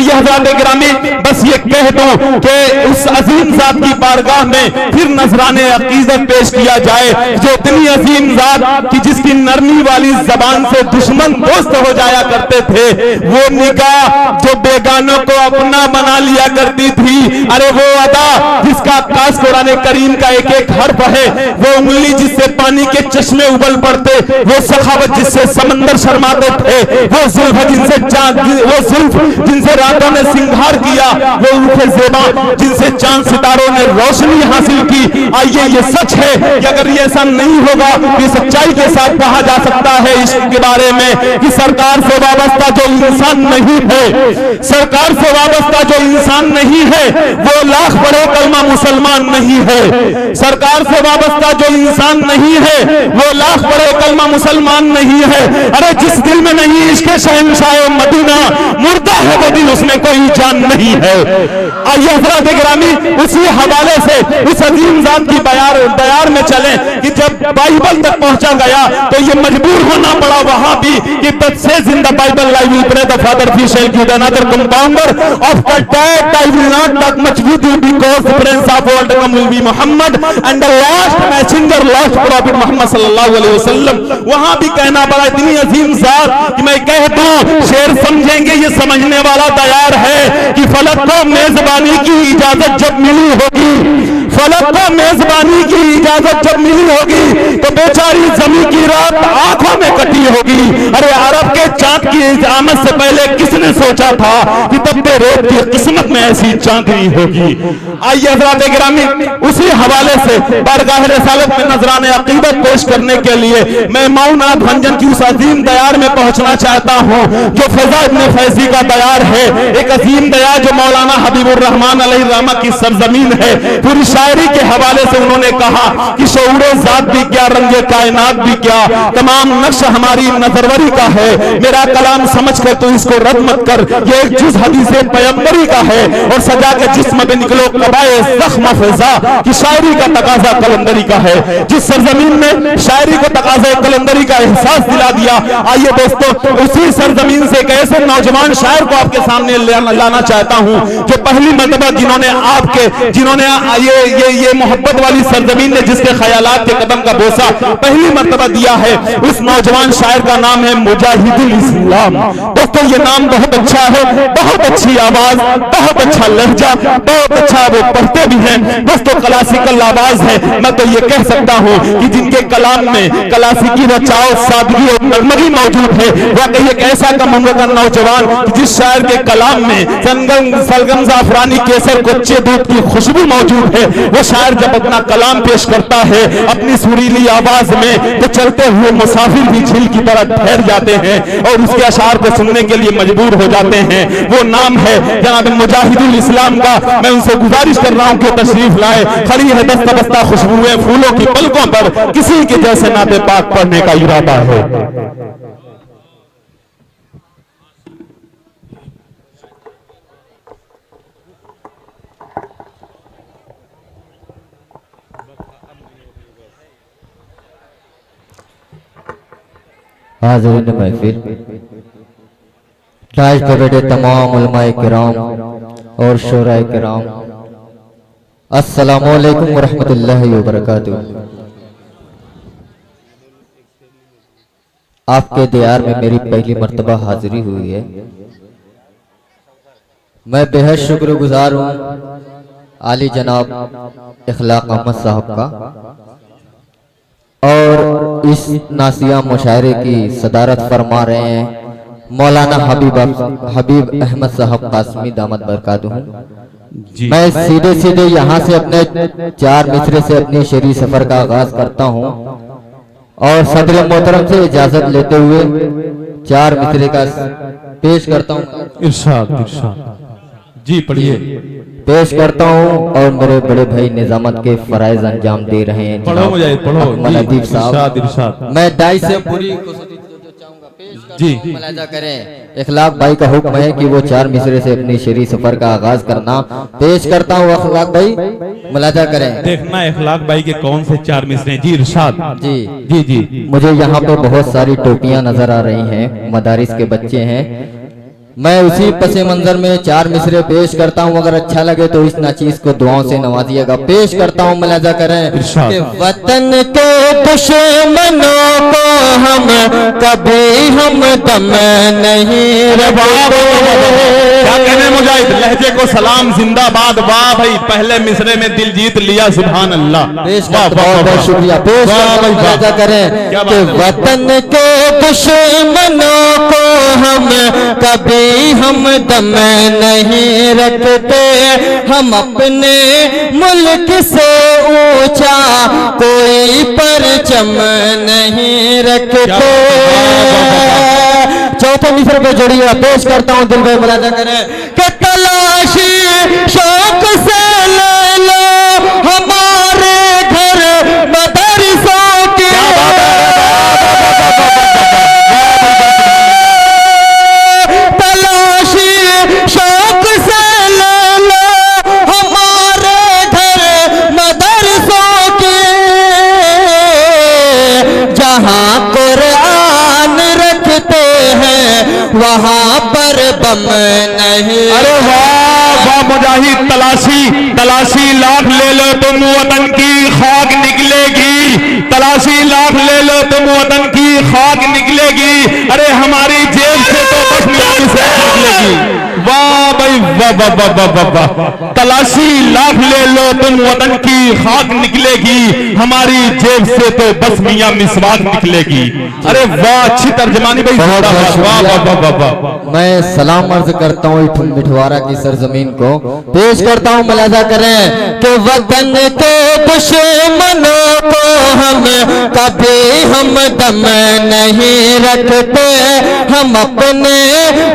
आइए हज़रात गिरामी, बस ये कह दूं कि उस अजीम जात की बारगाह में फिर नजराने अकीदत पेश किया जाए, जो इतनी अजीम जात कि जिसकी नरमी वाली जबान से दुश्मन दोस्त हो जाया करते थे, वो निगाह जो बेगानों को अपना बना लिया करती थी, अरे वो अदा जिसका आकाश कुरान करीम का एक एक हर्फ है, वो उंगली जिससे पानी के चश्मे उबल पड़ते, वो सखावत जिससे समंदर शर्माते थे, वो जुल्फ जिनसे चांद, वो जुल्फ जिनसे रातों ने सिंगार किया, वो उनके ज़ेबा जिनसे चांद सितारों ने रोशनी हासिल की। आइए ये सच है कि अगर ये ऐसा नहीं होगा कि सच्चाई के साथ कहा जा सकता है इश्क के बारे में कि सरकार से वाबस्ता जो इंसान नहीं है, सरकार से वाबस्ता जो इंसान नहीं है वो लाख बड़े कलमा मुसलमान नहीं है, सरकार से वाबस्ता जो इंसान नहीं है वो लाख बड़े कलमा मुसलमान नहीं है। अरे जिस दिल में नहीं इश्क शहंशाह मदीना, मुर्दा है वो दिल, उसमें कोई जान नहीं है। आइए हज़रात गिरामी, उसी हवाले से उस अजीम जात की बयार में चले कि जब बाइबल तक पहुंचा गया तो ये मजबूर होना पड़ा वहां भी कि तद से जिंदा Bible live will pray the father फी शेल की another comforter of the dead I will not talk much with you because the prince of world come will be Muhammad and the last messenger last prophet Muhammad सल्लल्लाहु अलैहि वसल्लम। वहां भी कहना पड़ा इतनी अजीम जात कि मैं कह दूं शेर समझेंगे ये समझने वाला तैयार है कि फलक को मेजबानी की इजाजत जब मिली होगी, फलक को मेजबानी की इजाजत जब मिली होगी तो बेचारी जमी की रात आंखों में कटी होगी। अरे अरब के चांद की आमद से पहले किसने सोचा था कि तब्बे रेत की किस्मत में ऐसी चांदनी होगी। आइए हज़रात गिरामी, उसी हवाले से बारगाह रिसालत में नजराने अकीदत पेश करने के लिए मैं मौनाथ भंजन की उस अजीम दयार में पहुंचना चाहता हूं जो फैजा इब्ने फैजी का दयार है, एक अजीम दयार जो मौलाना हबीबुर रहमान अलैहि रहमत की सरजमीन है। पूरी शायरी के हवाले से उन्होंने कहा कि शऊरे ज़ात भी क्या, रंगे कायनात भी क्या, तमाम नक्श हमारी नजरवरी का है, मेरा कलाम समझ कर तो इसको रद्द मत कर, ये एक जुज़ हदीसे पैगंबरी का है और सजा के जिस्म पे निकलो कबाए ज़ख्म फ़िज़ा की शायरी का तकाजा कलंदरी का है। जिस सरजमीन में शायरी को तकाजा कलंदरी का एहसास दिला दिया, आइए दोस्तों उसी सरजमीन से एक ऐसे नौजवान शायर को आपके सामने लाना चाहता हूं जो पहली मर्तबा जिन्होंने ये मोहब्बत वाली सरजमीन ने जिसके ख्यालात के कदम का बोसा पहली मर्तबा दिया है, उस नौजवान शायर का नाम है मुजाहिदुल इस्लाम। दोस्तों ये नाम बहुत अच्छा है, बहुत अच्छी आवाज, बहुत अच्छा लहजा, बहुत अच्छा वो पढ़ते भी हैं दोस्तों, क्लासिकल आवाज है। मैं तो ये कह सकता हूं कि जिनके कलाम में क्लासिकी रचाओ, सादगी और नरमगी मौजूद है, वाकई एक ऐसा कम उम्र का नौजवान जिस शायर के कलाम में सलगम जाफरानी केसर कच्चे दूध की खुशबू मौजूद है, वो शायर जब अपना कलाम पेश करता है अपनी सुरीली आवाज में तो चलते हुए मुसाफिर भी झील की तरह ठहर जाते हैं और उसके अशार को सुनने के लिए मजबूर हो जाते हैं। वो नाम है जनाब मुजाहिदुल इस्लाम का। मैं उनसे गुजारिश कर रहा हूं कि तशरीफ लाए, खड़ी है दस्ता बस्ता खुशबुएं फूलों की पलकों पर, किसी के जैसे नाते पाक पढ़ने का इरादा है। हाज़िरीन महफिल, ताज पे बैठे तमाम उलमाए किराम और शोराए किराम, अस्सलामु अलैकुम व रहमतुल्लाहि व बरकातुहू। आपके दियार में मेरी पहली मर्तबा हाजिरी हुई है। मैं बेहद शुक्रगुजार हूँ आली जनाब इखलाक अहमद साहब का और इस नासिया मुशायरे की सदारत फरमा रहे हैं मौलाना हबीब अहमद साहब कासमी दामद बरकातुहू। मैं सीधे सीधे यहाँ से अपने 4 मिसरे से अपनी शरी सफर का आगाज करता हूँ और सदर मोहतरम से इजाजत लेते हुए 4 मिसरे का पेश करता हूँ। इरशाद जी पढ़िए। पेश करता हूँ और मेरे बड़े भाई निजामत के फराइज अंजाम दे रहे हैं अदीब साहब। मैं दाई से पूरी जी मुलाजा करें। इखलाक भाई का हुक्म है कि वो 4 मिसरे से अपनी शरी सफर का आगाज करना। पेश करता हूँ इखलाक भाई, मुलाजा करें। देखना इखलाक भाई के कौन से 4 मिसरे। जी इरशाद। जी जी जी। मुझे यहाँ पे बहुत सारी टोपियां नजर आ रही हैं, मदारिस के बच्चे हैं। मैं उसी पसे मंजर में 4 मिसरे पेश करता हूँ। अगर अच्छा लगे तो इस नाचीज को दुआओं से नवाजिएगा। पेश करता हूँ, मुलाजा करें कि वतन के दुश्मनों को हम कभी हम दम नहीं रखते। क्या कहने मुजाहिद, लहजे को सलाम जिंदाबाद। वाह भाई, पहले मिसरे में दिल जीत लिया, सुभान अल्लाह। पेश बहुत बहुत शुक्रिया। पेश मुलाजा करें कि वतन के दुश्मनों को हम कभी हम दम नहीं रखते। हम अपने मुल्क से ऊंचा कोई परचम नहीं रखते। चौथे मिसरे पे जोड़िए। पेश करता हूँ, दिल में मुलाजा करें कि तलाशी शौक से ले लो हमारे घर मदरसों की। तलाशी शौक से ले लो हमारे घर मदरसों की। जहाँ कुरान रखते हैं वहाँ पर बम नहीं। अरे वाह वाह मुजाहिद, तलाशी लाख ले लो तुम वतन की खाक निकलेगी। तलाशी लाख ले लो तुम वतन की खाक निकलेगी। अरे हमारी जेब से तो बस मियां से निकलेगी। वाह भाई वाह वाह वाह वाह वाह वाह। तलाशी लाख ले लो तुम वतन की खाक निकलेगी। हमारी जेब से तो बस मियां मिसवाक निकलेगी। अरे वाह, अच्छी तर्जमानी भाई। वाह वाह वाह वाह। मैं सलाम अर्ज करता हूँ मिठवारा की सरजमीन को। पेश करता हूँ, मुलाजा करें कि वतन के दुश्मनों को हम कभी हम दम नहीं रखते। हम अपने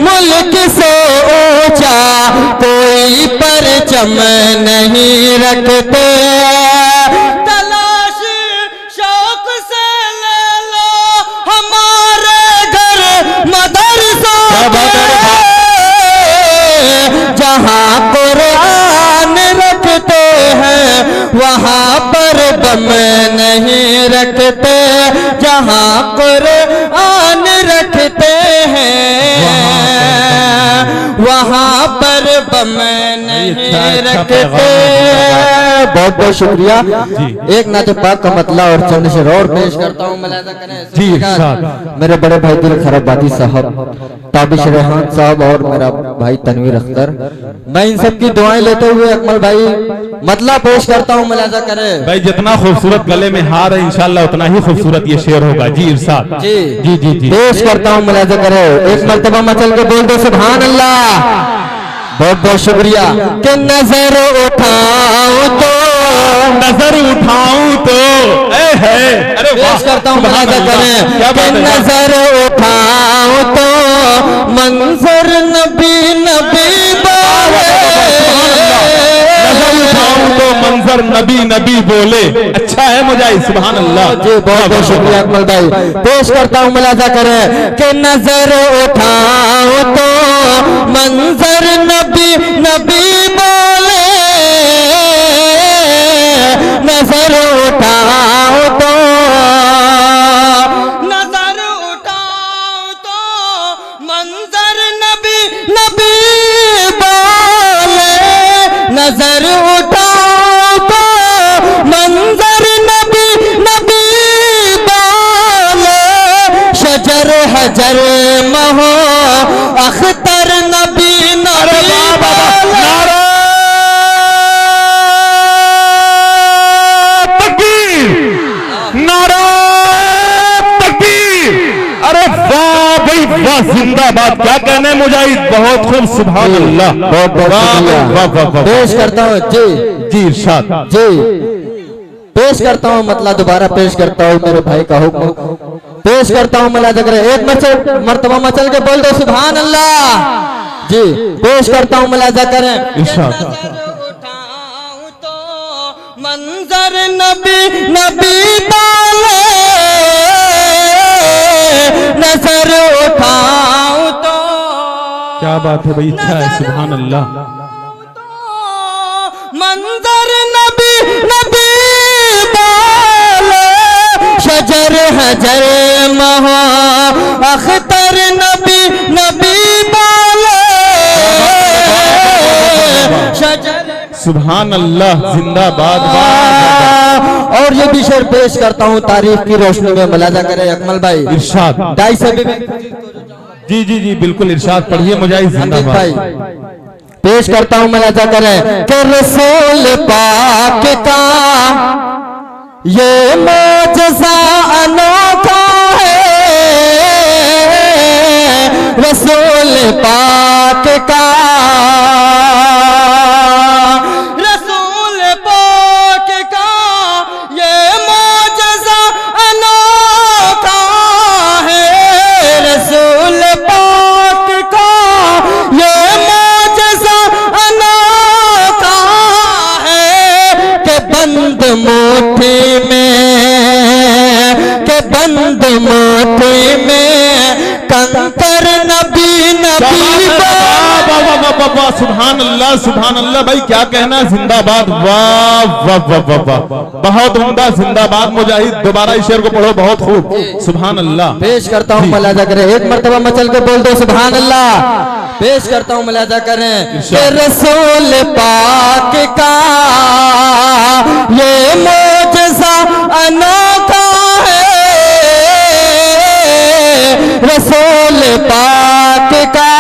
मुल्क से ऊंचा कोई परचम नहीं रखते। तलाशी शौक से ले लो हमारे घर मदरसों के। जहाँ कुरान रखते हैं वहाँ पर दम नहीं रखते। जहाँ कुरान रखते हैं वहाँ पर बम नहीं रखते। बहुत बहुत शुक्रिया। एक नाते पाक का मतला और चंद शेर और पेश करता हूँ, मुलाजा करें जी। मेरे बड़े भाई दिल खराबादी साहब, ताबिश रेहान साहब और मेरा भाई तनवीर अख्तर, मैं इन सब की दुआएं लेते हुए अकमल भाई मतला पेश करता हूँ, मुलाजा करें भाई। जितना खूबसूरत गले में हार है इंशाल्लाह उतना ही खूबसूरत ये शेर होगा। जी इरशाद। जी जी जी जी पेश करता हूँ, मुलाजा करें। एक मर्तबा मचल के बोल दो सुभान अल्लाह। बहुत बहुत शुक्रिया। कि नजर उठाऊं तो अरे पेश करता हूँ, मुलाजा करें कि नजर उठाऊं तो मंजर नबी नबी बोले। नजर उठाऊं तो मंजर नबी नबी बोले। अच्छा है मुजाहिद, सुभान अल्लाह। जी बहुत बहुत शुक्रिया अकमल भाई। पेश करता हूँ, मुलाजा करें कि नजर उठाऊं तो मंजर नबी नबी बोले। नजर उठाऊं तो मंजर नबी नबी बोले। नजर उठाऊं तो मंजर नबी नबी बोले। शजर हजर महो अख्तर नबी नबी बोले। वाह जिंदाबाद। क्या कहने मुजाहिद, बहुत खूब, सुभान अल्लाह। बहुत बहुत पेश करता हूँ जी। जी इरशाद। जी पेश करता हूँ, मतलब दोबारा पेश करता हूँ, मेरे भाई का हुक्म पेश करता हूँ, मुलाजा करें। एक मर्तबा मचल के बोल दो सुभान अल्लाह। जी पेश करता हूँ, मुलाजा करें। इरशाद। उठाऊं तो मंजर नबी नबी बोले। नजर उठाऊं तो क्या बात है भाई, अच्छा है, सुभान अल्लाह। मंजर नबी नबी बोले। शजर हजर महा अख्तर नबी नबी बोले। सुभान अल्लाह, जिंदाबाद। और ये भी शेर पेश करता हूँ तारीफ की रोशनी में, मुलाजा करें अकमल भाई। इरशाद। दाई से भी जी जी जी बिल्कुल, इरशाद पढ़िए मुजाहिद भाई। जिंदाबाद। पेश करता हूँ मुलाजा करें कि रसूल पाक का ये मौजज़ा अनोखा है, रसूल पाक का, रसूल पाक का ये मौजज़ा अनोखा है, रसूल पाक का ये मौजज़ा अनोखा है कि बंद मुट्ठी में, के बंद मुट्ठी में कंकर नबी नबी। सुभान अल्लाह, सुभान अल्लाह भाई, क्या कहना, जिंदाबाद। वाह वाह वाह वाह वाह, बहुत उम्दा, जिंदाबाद मुजाहिद। दोबारा इस शेर को पढ़ो, बहुत खूब। सुभान अल्लाह। पेश करता हूँ मुलाजा करें, एक मर्तबा मचल के बोल दो सुभान अल्लाह। पेश करता हूँ मुलाजा करें कि रसूल पाक का ये मौजज़ा अनोखा है, रसूल पाक का,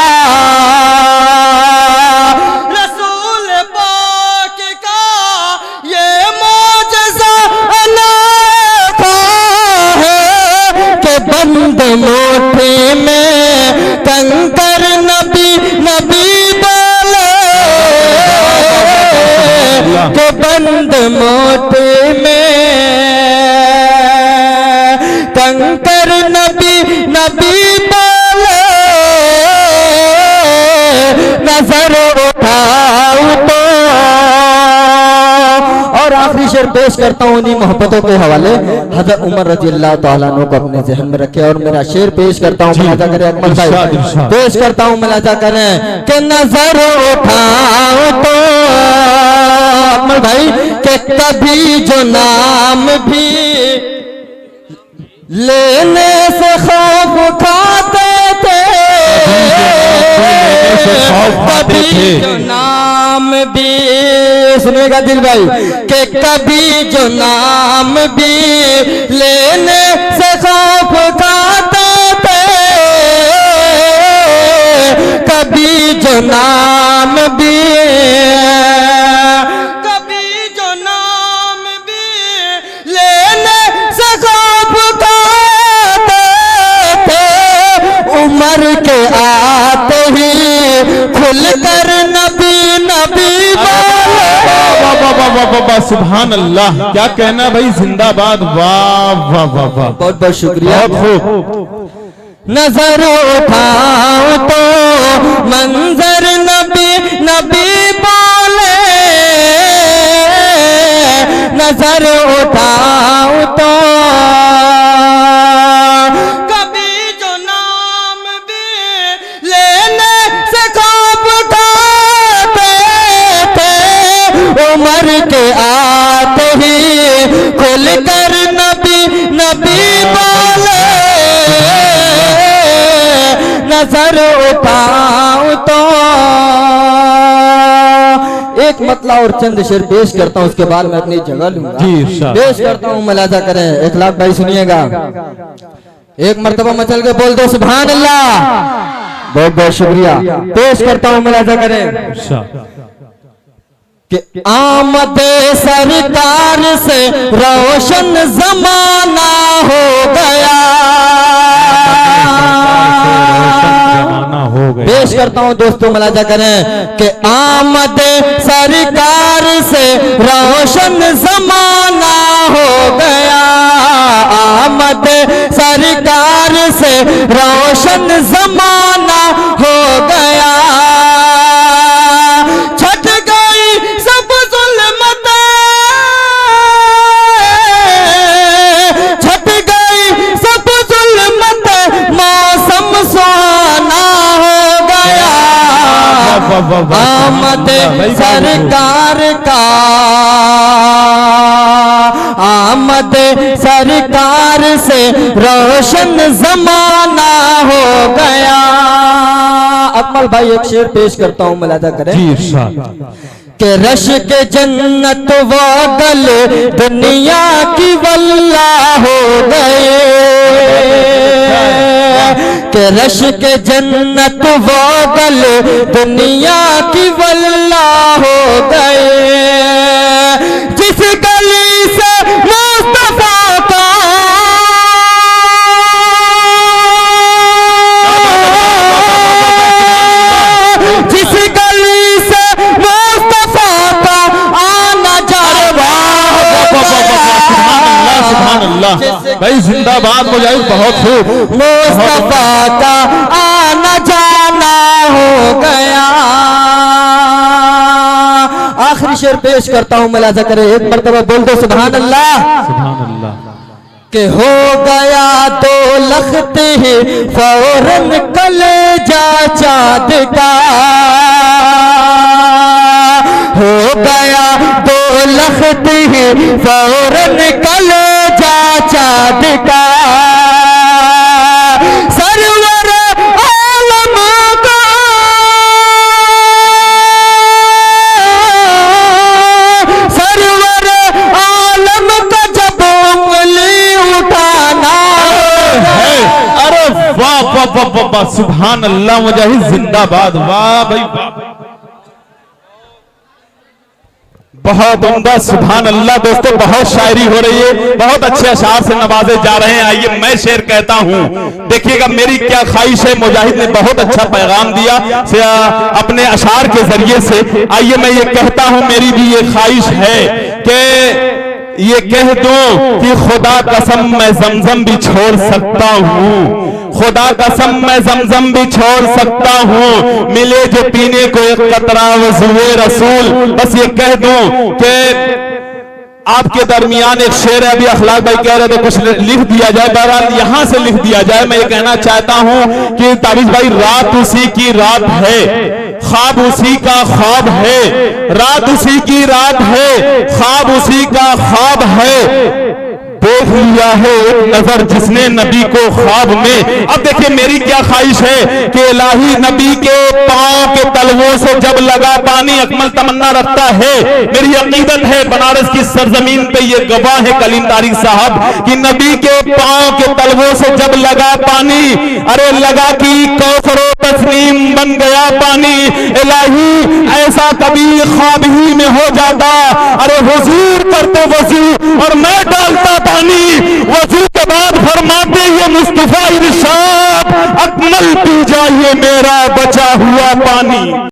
रसूल पाक का ये मौजज़ा अनोखा है कि बंद मुट्ठी में कंकर नबी नबी बोले, कि बंद मुट्ठी में कंकर नबी नबी बोले, नजर उठाओ तो। और आखिरी शेर पेश करता हूँ उन्हीं मोहब्बतों के हवाले, हज़रत उमर रज़ी अल्लाह तआला अन्हु को अपने ज़हन में रखे। और मेरा शेर पेश करता हूँ, मुलाजा करें अकमल भाई। पेश करता हूँ, मुलाजा करें कि नजर उठाओ तो अकमल भाई, कि कभी जो नाम भी लेने से खौफ खाते थे, कभी जो नाम भी, सुनिएगा दिल भाई, कि कभी जो नाम भी लेने से खौफ खाते थे, कभी जो नाम भी, कभी जो नाम भी लेने से खौफ खाते थे, उमर के आते ही खुल कर नबी नबी बोले। सुभान अल्लाह, क्या कहना भाई, जिंदाबाद। वाह वाह वाह वाह, बहुत बहुत शुक्रिया। बहुत खूब। नजर उठाओ तो मंजर नबी नबी बोले, नजर उठाओ तो कभी जो नाम भी लेने से खौफ खाते थे, उमर के आते ही खुल कर नबी नबी बोले, नजर उठाऊं तो। एक मतला और चंद शेर पेश करता हूं, उसके बाद मैं अपनी जगह लूंगा। पेश करता हूं, मुलाजा करें। इखलाक भाई सुनिएगा, एक मर्तबा मचल के बोल दो सुभान अल्लाह। बहुत बहुत शुक्रिया। पेश करता हूं, मुलाजा करें कि आमद सरकार से रोशन जमाना हो गया। पेश करता हूं दोस्तों, मुलाजा करें कि आमद सरकार से रोशन जमाना हो गया, आमद सरकार से रोशन जमाना हो गया। छट गई सब जुल्मतें, छट गई सब जुल्मतें, मौसम सुहाना हो गया। आमद सरकार का, आमद सरकार से रोशन जमाना हो गया। अकमल भाई एक शेर पेश करता हूं, मुलाजा करें के रश के जन्नत वागल दुनिया की वल्ला हो गए, के रश के जन्नत वागल दुनिया की वल्ला हो गए। जिस गली से मुस्तफा का जिस गली से मुस्तफा का आना जाना भाई जिंदाबाद मुजाहिद, बहुत खूब। मुस्तफा का आना जाना हो गया। आखिरी शेर पेश करता हूं, मुलाजा करे, एक मरतबा बोल दो सुभान अल्लाह। सुभान अल्लाह। के हो गया दो लखते ही फौरन कलेजा चाँद का, हो गया दो लखते ही फौरन कलेजा चाँद का। सरवर आलम का सरवर आलम का जब उंगली उठाना है। अरे वाह वाह वाह वाह वाह, सुभान अल्लाह मुजाहिद जिंदाबाद। वाह भाई वाह, बहुत उम्दा, सुभान अल्लाह। दोस्तों बहुत शायरी हो रही है, बहुत अच्छे अशार से नवाजे जा रहे हैं। आइए मैं शेर कहता हूं, देखिएगा मेरी क्या ख्वाहिश है। मुजाहिद ने बहुत अच्छा पैगाम दिया अपने अशार के जरिए से। आइए मैं ये कहता हूं, मेरी भी ये ख्वाहिश है कि ये कह दूं कि खुदा कसम मैं जमजम भी छोड़ सकता हूं, खुदा कसम मैं जमजम भी छोड़ सकता हूं, मिले जो पीने को एक कतरा वज़ुए रसूल। बस ये कह दूं कि आपके दरमियान एक शेर है, अभी अखलाक भाई कह रहे थे कुछ लिख दिया जाए, बहरहाल यहां से लिख दिया जाए। मैं ये कहना चाहता हूं कि ताबिश भाई, रात उसी की रात है, ख्वाब उसी का ख्वाब है, रात उसी की रात है, ख्वाब उसी का ख्वाब है। देख लिया है एक नजर जिसने नबी को ख्वाब में। अब देखिए मेरी क्या ख्वाहिश है कि इलाही नबी के पांव के तलवों से जब लगा पानी, अकमल तमन्ना रखता है, मेरी अकीदत है बनारस की सरजमीन पे ये गवाह है कलीम तारिक साहब कि नबी के पांव के तलवों से जब लगा पानी, अरे लगा कि कौसरो तस्नीम बन गया पानी। इलाही ऐसा कभी ख्वाब ही में हो जाता, अरे हुजूर करते वजू और मैं डालता पानी, वजू के बाद फरमाते ये मुस्तफा इरशाद, अकमल पी जाइए मेरा बचा हुआ पानी।